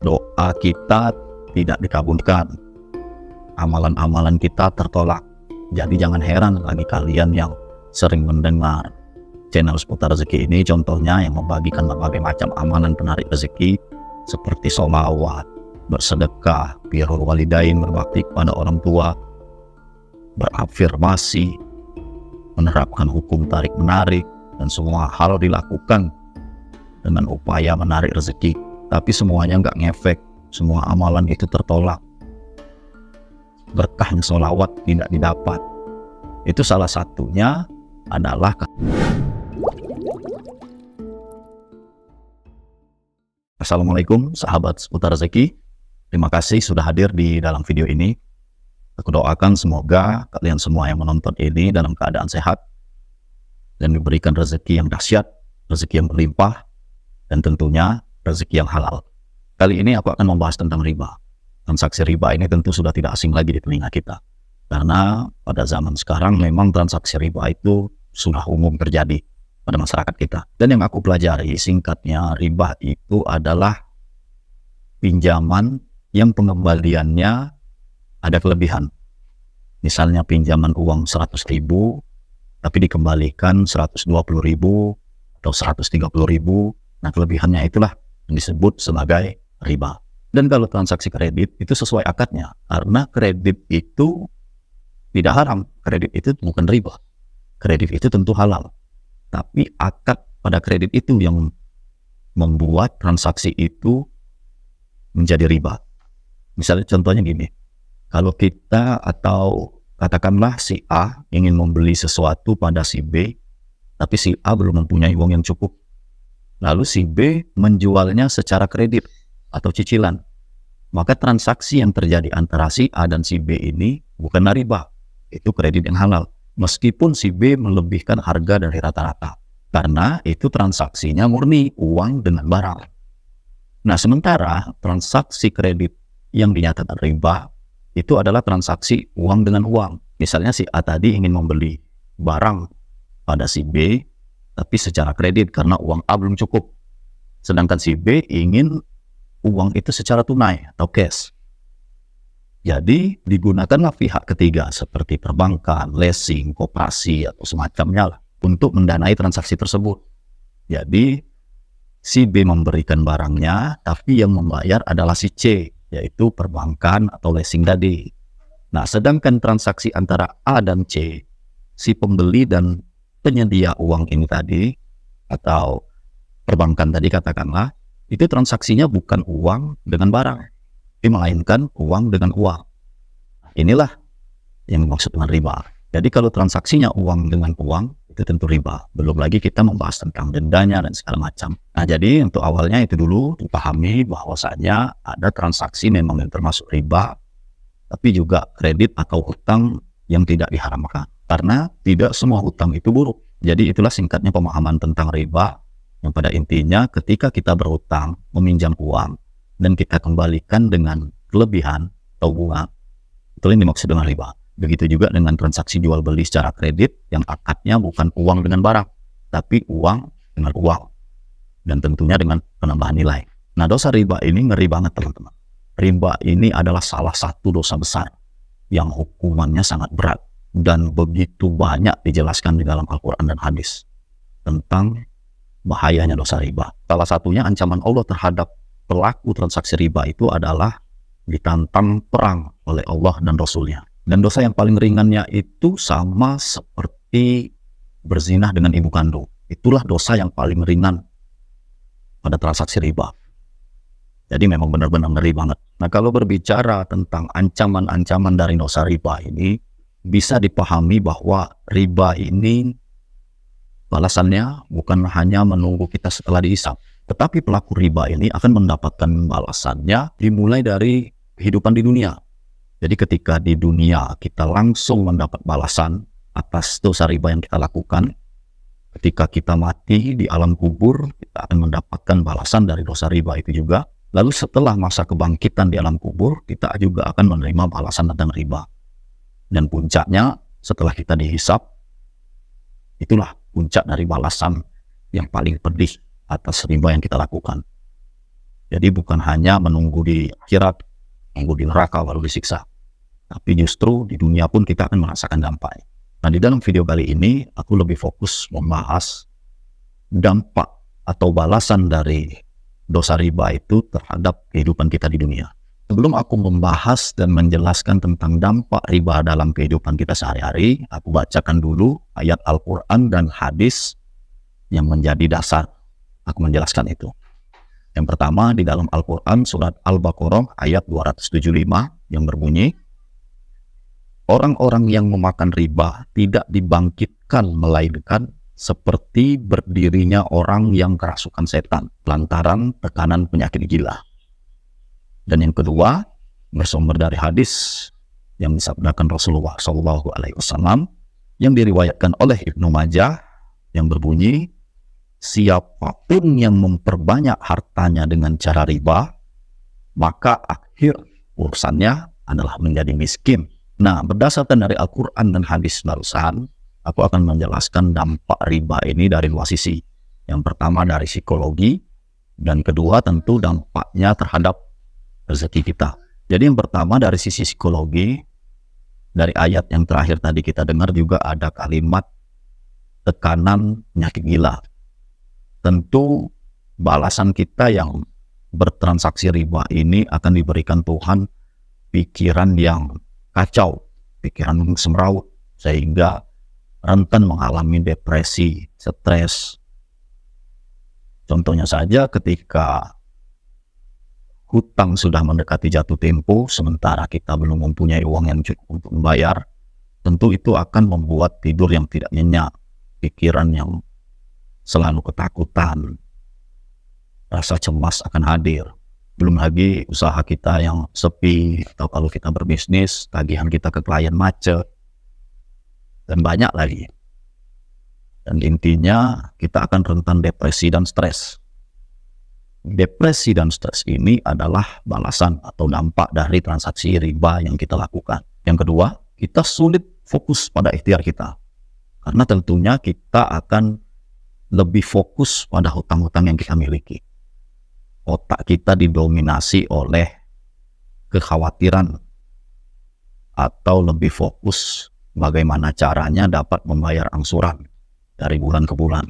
doa kita tidak dikabulkan, amalan-amalan kita tertolak. Jadi jangan heran bagi kalian yang sering mendengar channel Seputar Rezeki ini, contohnya yang membagikan berbagai macam amalan penarik rezeki seperti sholawat, bersedekah, birrul walidain, berbakti kepada orang tua, berafirmasi, menerapkan hukum tarik menarik, dan semua hal dilakukan dengan upaya menarik rezeki, tapi semuanya nggak ngefek, semua amalan itu tertolak, berkahnya sholawat tidak didapat. Itu salah satunya adalah Assalamualaikum sahabat Seputar Rezeki. Terima kasih sudah hadir di dalam video ini. Aku doakan semoga kalian semua yang menonton ini dalam keadaan sehat dan diberikan rezeki yang dahsyat, rezeki yang berlimpah, dan tentunya rezeki yang halal. Kali ini aku akan membahas tentang riba. Transaksi riba ini tentu sudah tidak asing lagi di telinga kita, karena pada zaman sekarang memang transaksi riba itu sudah umum terjadi pada masyarakat kita. Dan yang aku pelajari singkatnya, riba itu adalah pinjaman yang pengembaliannya ada kelebihan. Misalnya pinjaman uang 100.000 tapi dikembalikan 120.000 atau 130.000. Nah, kelebihannya itulah yang disebut sebagai riba. Dan kalau transaksi kredit itu sesuai akadnya, karena kredit itu tidak haram, kredit itu bukan riba, kredit itu tentu halal. Tapi akad pada kredit itu yang membuat transaksi itu menjadi riba. Misalnya contohnya gini, kalau kita atau katakanlah si A ingin membeli sesuatu pada si B, tapi si A belum mempunyai uang yang cukup. Lalu si B menjualnya secara kredit atau cicilan. Maka transaksi yang terjadi antara si A dan si B ini bukan riba, itu kredit yang halal. Meskipun si B melebihkan harga dari rata-rata, karena itu transaksinya murni uang dengan barang. Nah, sementara transaksi kredit yang dinyatakan riba itu adalah transaksi uang dengan uang. Misalnya si A tadi ingin membeli barang pada si B, tapi secara kredit karena uang A belum cukup. Sedangkan si B ingin uang itu secara tunai atau cash. Jadi digunakanlah pihak ketiga seperti perbankan, leasing, koperasi atau semacamnya lah untuk mendanai transaksi tersebut. Jadi si B memberikan barangnya, tapi yang membayar adalah si C, yaitu perbankan atau leasing tadi. Nah, sedangkan transaksi antara A dan C, si pembeli dan penyedia uang ini tadi atau perbankan tadi katakanlah, itu transaksinya bukan uang dengan barang, melainkan uang dengan uang. Inilah yang dimaksud dengan riba. Jadi kalau transaksinya uang dengan uang, itu tentu riba. Belum lagi kita membahas tentang dendanya dan segala macam. Nah, jadi untuk awalnya itu dulu dipahami bahwasanya ada transaksi memang yang termasuk riba, tapi juga kredit atau hutang yang tidak diharamkan. Karena tidak semua hutang itu buruk. Jadi itulah singkatnya pemahaman tentang riba, yang pada intinya ketika kita berhutang, meminjam uang, dan kita kembalikan dengan kelebihan atau bunga, itu yang dimaksud dengan riba. Begitu juga dengan transaksi jual beli secara kredit yang akadnya bukan uang dengan barang, tapi uang dengan uang, dan tentunya dengan penambahan nilai. Nah, dosa riba ini ngeri banget teman-teman. Riba ini adalah salah satu dosa besar yang hukumannya sangat berat, dan begitu banyak dijelaskan di dalam Al-Quran dan hadis tentang bahayanya dosa riba. Salah satunya ancaman Allah terhadap pelaku transaksi riba itu adalah ditantang perang oleh Allah dan Rasulnya. Dan dosa yang paling ringannya itu sama seperti berzinah dengan ibu kandung. Itulah dosa yang paling ringan pada transaksi riba. Jadi memang benar-benar ngeri banget. Nah, kalau berbicara tentang ancaman-ancaman dari dosa riba ini, bisa dipahami bahwa riba ini balasannya bukan hanya menunggu kita setelah dihisab, tetapi pelaku riba ini akan mendapatkan balasannya dimulai dari kehidupan di dunia. Jadi ketika di dunia kita langsung mendapat balasan atas dosa riba yang kita lakukan, ketika kita mati di alam kubur, kita akan mendapatkan balasan dari dosa riba itu juga. Lalu setelah masa kebangkitan di alam kubur, kita juga akan menerima balasan tentang riba. Dan puncaknya setelah kita dihisab, itulah puncak dari balasan yang paling pedih atas riba yang kita lakukan. Jadi bukan hanya menunggu di akhirat, menunggu di neraka baru disiksa, tapi justru di dunia pun kita akan merasakan dampaknya. Nah, di dalam video kali ini aku lebih fokus membahas dampak atau balasan dari dosa riba itu terhadap kehidupan kita di dunia. Sebelum aku membahas dan menjelaskan tentang dampak riba dalam kehidupan kita sehari-hari, aku bacakan dulu ayat Al-Quran dan hadis yang menjadi dasar aku menjelaskan itu. Yang pertama di dalam Al-Quran surat Al-Baqarah ayat 275 yang berbunyi, orang-orang yang memakan riba tidak dibangkitkan melainkan seperti berdirinya orang yang kerasukan setan lantaran tekanan penyakit gila. Dan yang kedua, bersumber dari hadis yang disabdakan Rasulullah SAW yang diriwayatkan oleh Ibnu Majah yang berbunyi, siapapun yang memperbanyak hartanya dengan cara riba, maka akhir urusannya adalah menjadi miskin. Nah, berdasarkan dari Al-Quran dan hadis barusan, aku akan menjelaskan dampak riba ini dari dua sisi. Yang pertama dari psikologi, dan kedua tentu dampaknya terhadap rezeki kita. Jadi yang pertama dari sisi psikologi, dari ayat yang terakhir tadi kita dengar juga ada kalimat tekanan penyakit gila. Tentu balasan kita yang bertransaksi riba ini akan diberikan Tuhan pikiran yang kacau, pikiran semeraut, sehingga rentan mengalami depresi, stres. Contohnya saja ketika hutang sudah mendekati jatuh tempo, sementara kita belum mempunyai uang yang cukup untuk membayar, tentu itu akan membuat tidur yang tidak nyenyak, pikiran yang selalu ketakutan, rasa cemas akan hadir. Belum lagi usaha kita yang sepi, atau kalau kita berbisnis, tagihan kita ke klien macet, dan banyak lagi. Dan intinya kita akan rentan depresi dan stres. Depresi dan stres ini adalah balasan atau dampak dari transaksi riba yang kita lakukan. Yang kedua, kita sulit fokus pada ikhtiar kita. Karena tentunya kita akan lebih fokus pada hutang-hutang yang kita miliki. Otak kita didominasi oleh kekhawatiran atau lebih fokus bagaimana caranya dapat membayar angsuran dari bulan ke bulan.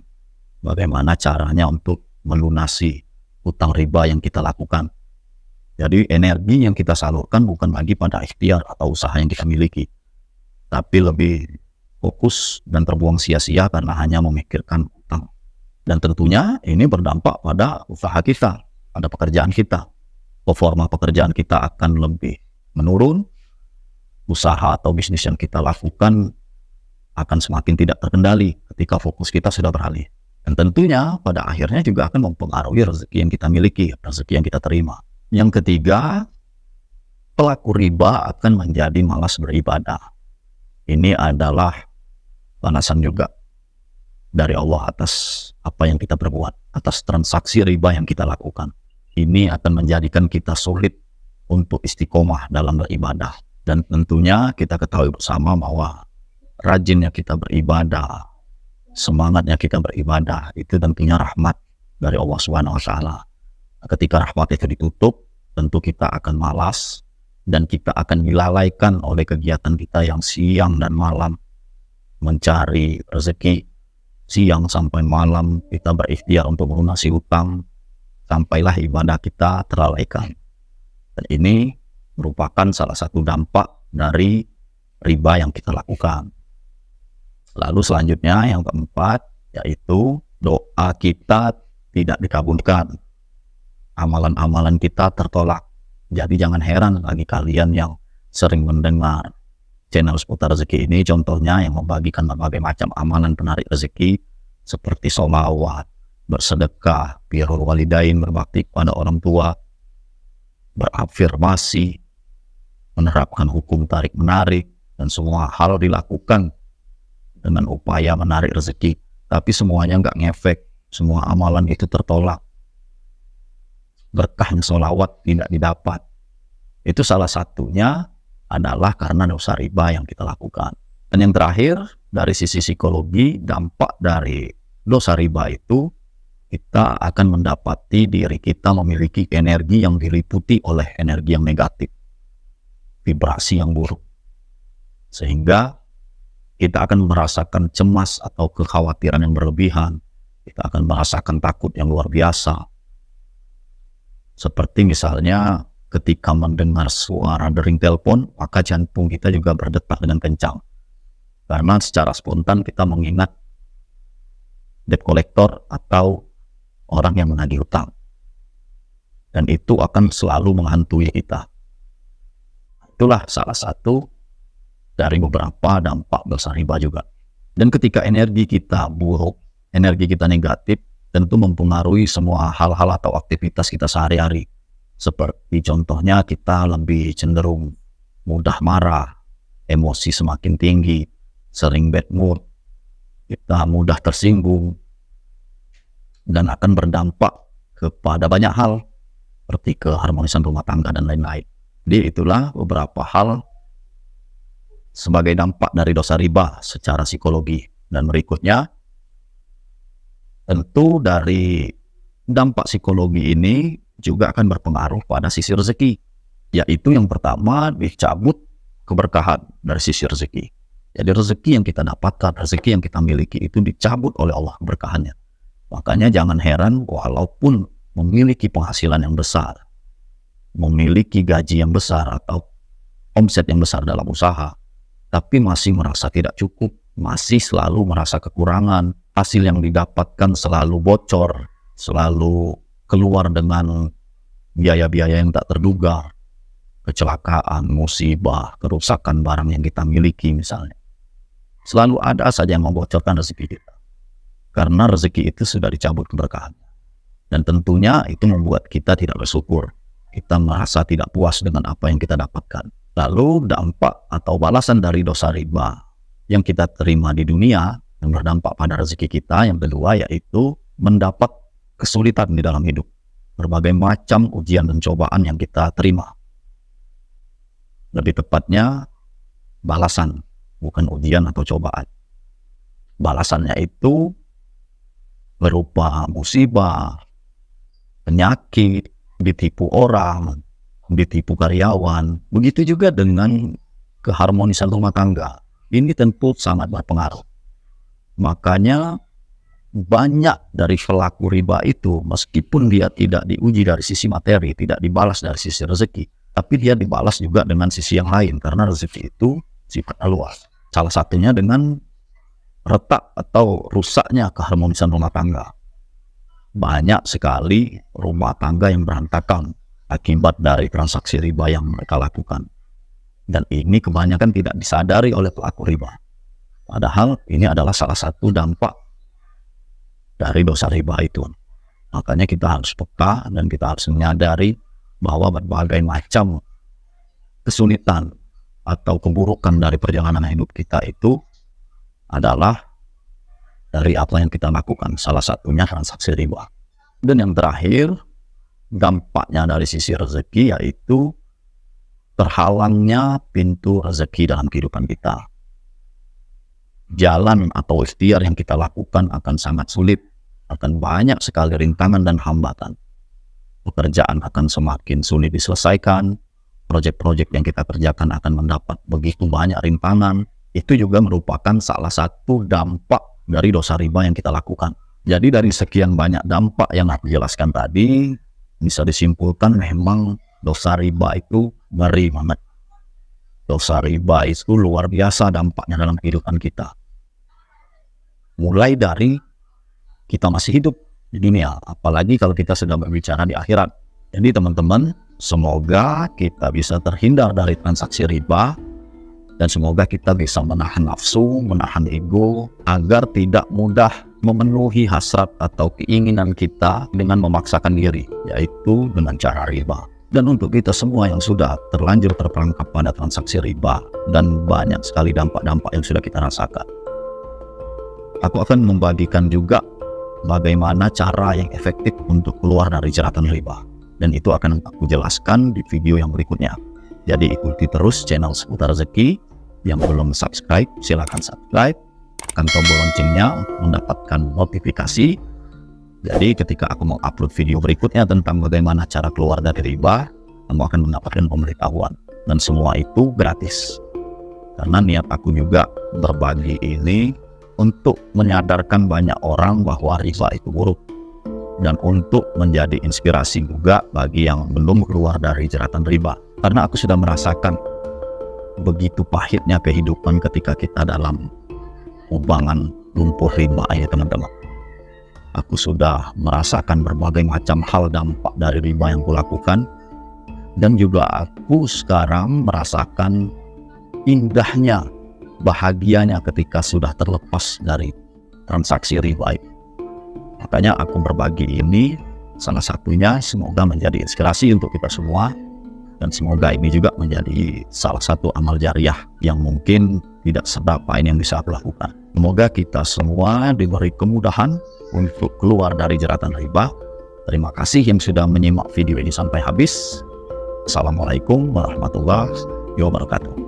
Bagaimana caranya untuk melunasi hutang riba yang kita lakukan. Jadi energi yang kita salurkan bukan lagi pada ikhtiar atau usaha yang kita miliki, tapi lebih fokus dan terbuang sia-sia karena hanya memikirkan hutang. Dan tentunya ini berdampak pada usaha kita, pada pekerjaan kita. Performa pekerjaan kita akan lebih menurun, usaha atau bisnis yang kita lakukan akan semakin tidak terkendali ketika fokus kita sudah beralih. Dan tentunya pada akhirnya juga akan mempengaruhi rezeki yang kita miliki, rezeki yang kita terima. Yang ketiga, pelaku riba akan menjadi malas beribadah. Ini adalah balasan juga dari Allah atas apa yang kita perbuat, atas transaksi riba yang kita lakukan. Ini akan menjadikan kita sulit untuk istiqomah dalam beribadah. Dan tentunya kita ketahui bersama bahwa rajinnya kita beribadah, semangatnya kita beribadah, itu tentunya rahmat dari Allah SWT. Ketika rahmat itu ditutup, tentu kita akan malas dan kita akan dilalaikan oleh kegiatan kita yang siang dan malam mencari rezeki. Siang sampai malam kita berikhtiar untuk melunasi hutang, sampailah ibadah kita terlalaikan. Dan ini merupakan salah satu dampak dari riba yang kita lakukan. Lalu selanjutnya yang keempat, yaitu doa kita tidak dikabulkan. Amalan-amalan kita tertolak. Jadi jangan heran bagi kalian yang sering mendengar channel seputar rezeki ini, contohnya yang membagikan berbagai macam amalan penarik rezeki, seperti sholawat, bersedekah, birrul walidain, berbakti kepada orang tua, berafirmasi, menerapkan hukum tarik-menarik, dan semua hal dilakukan dengan upaya menarik rezeki, tapi semuanya nggak ngefek, semua amalan itu tertolak, berkahnya sholawat tidak didapat. Itu salah satunya adalah karena dosa riba yang kita lakukan. Dan yang terakhir, dari sisi psikologi, dampak dari dosa riba itu kita akan mendapati diri kita memiliki energi yang diliputi oleh energi yang negatif, vibrasi yang buruk. Sehingga kita akan merasakan cemas atau kekhawatiran yang berlebihan, kita akan merasakan takut yang luar biasa. Seperti misalnya ketika mendengar suara dering telepon, maka jantung kita juga berdetak dengan kencang. Karena secara spontan kita mengingat debt collector atau orang yang menagih hutang. Dan itu akan selalu menghantui kita. Itulah salah satu dari beberapa dampak dosa riba juga. Dan ketika energi kita buruk, energi kita negatif, tentu mempengaruhi semua hal-hal atau aktivitas kita sehari-hari. Seperti contohnya kita lebih cenderung mudah marah, emosi semakin tinggi, sering bad mood, kita mudah tersinggung, dan akan berdampak kepada banyak hal, seperti keharmonisan rumah tangga dan lain-lain. Jadi itulah beberapa hal sebagai dampak dari dosa riba secara psikologi. Dan berikutnya, tentu dari dampak psikologi ini juga akan berpengaruh pada sisi rezeki, yaitu yang pertama dicabut keberkahan dari sisi rezeki. Jadi rezeki yang kita dapatkan, rezeki yang kita miliki itu dicabut oleh Allah keberkahannya. Makanya jangan heran walaupun memiliki penghasilan yang besar, memiliki gaji yang besar atau omset yang besar dalam usaha, tapi masih merasa tidak cukup, masih selalu merasa kekurangan, hasil yang didapatkan selalu bocor, selalu keluar dengan biaya-biaya yang tak terduga, kecelakaan, musibah, kerusakan barang yang kita miliki misalnya. Selalu ada saja yang membocorkan rezeki kita. Karena rezeki itu sudah dicabut keberkahan. Dan tentunya itu membuat kita tidak bersyukur. Kita merasa tidak puas dengan apa yang kita dapatkan. Lalu dampak atau balasan dari dosa riba yang kita terima di dunia yang berdampak pada rezeki kita yang kedua yaitu mendapat kesulitan di dalam hidup. Berbagai macam ujian dan cobaan yang kita terima. Lebih tepatnya balasan, bukan ujian atau cobaan. Balasannya itu berupa musibah, penyakit, ditipu orang, ditipu karyawan. Begitu juga dengan keharmonisan rumah tangga. Ini tentu sangat berpengaruh. Makanya banyak dari pelaku riba itu meskipun dia tidak diuji dari sisi materi, tidak dibalas dari sisi rezeki, tapi dia dibalas juga dengan sisi yang lain karena rezeki itu sifatnya luas. Salah satunya dengan retak atau rusaknya keharmonisan rumah tangga. Banyak sekali rumah tangga yang berantakan akibat dari transaksi riba yang mereka lakukan. Dan ini kebanyakan tidak disadari oleh pelaku riba. Padahal ini adalah salah satu dampak dari dosa riba itu. Makanya kita harus peka dan kita harus menyadari bahwa berbagai macam kesulitan atau keburukan dari perjalanan hidup kita itu adalah dari apa yang kita lakukan. Salah satunya transaksi riba. Dan yang terakhir, dampaknya dari sisi rezeki yaitu terhalangnya pintu rezeki dalam kehidupan kita. Jalan atau ikhtiar yang kita lakukan akan sangat sulit, akan banyak sekali rintangan dan hambatan. Pekerjaan akan semakin sulit diselesaikan, proyek-proyek yang kita kerjakan akan mendapat begitu banyak rintangan. Itu juga merupakan salah satu dampak dari dosa riba yang kita lakukan. Jadi dari sekian banyak dampak yang aku jelaskan tadi, bisa disimpulkan memang dosa riba itu ngeri banget. Dosa riba itu luar biasa dampaknya dalam kehidupan kita. Mulai dari kita masih hidup di dunia, apalagi kalau kita sedang berbicara di akhirat. Jadi teman-teman, semoga kita bisa terhindar dari transaksi riba, dan semoga kita bisa menahan nafsu, menahan ego, agar tidak mudah memenuhi hasrat atau keinginan kita dengan memaksakan diri, yaitu dengan cara riba. Dan untuk kita semua yang sudah terlanjur terperangkap pada transaksi riba, dan banyak sekali dampak-dampak yang sudah kita rasakan, aku akan membagikan juga bagaimana cara yang efektif untuk keluar dari jeratan riba. Dan itu akan aku jelaskan di video yang berikutnya. Jadi ikuti terus channel Seputar Rezeki. Yang belum subscribe, silakan subscribe. Tekan tombol loncengnya untuk mendapatkan notifikasi Jadi ketika aku mau upload video berikutnya tentang bagaimana cara keluar dari riba, kamu akan mendapatkan pemberitahuan. Dan semua itu gratis. Karena niat aku juga berbagi ini untuk menyadarkan banyak orang bahwa riba itu buruk. Dan untuk menjadi inspirasi juga bagi yang belum keluar dari jeratan riba. Karena aku sudah merasakan begitu pahitnya kehidupan ketika kita dalam kubangan lumpur riba ya teman-teman. Aku sudah merasakan berbagai macam hal dampak dari riba yang kulakukan. Dan juga aku sekarang merasakan indahnya, bahagianya ketika sudah terlepas dari transaksi riba. Makanya aku berbagi ini, salah satunya semoga menjadi inspirasi untuk kita semua. Dan semoga ini juga menjadi salah satu amal jariah yang mungkin tidak seberapa ini yang bisa aku lakukan. Semoga kita semua diberi kemudahan untuk keluar dari jeratan riba. Terima kasih yang sudah menyimak video ini sampai habis. Assalamualaikum warahmatullahi wabarakatuh.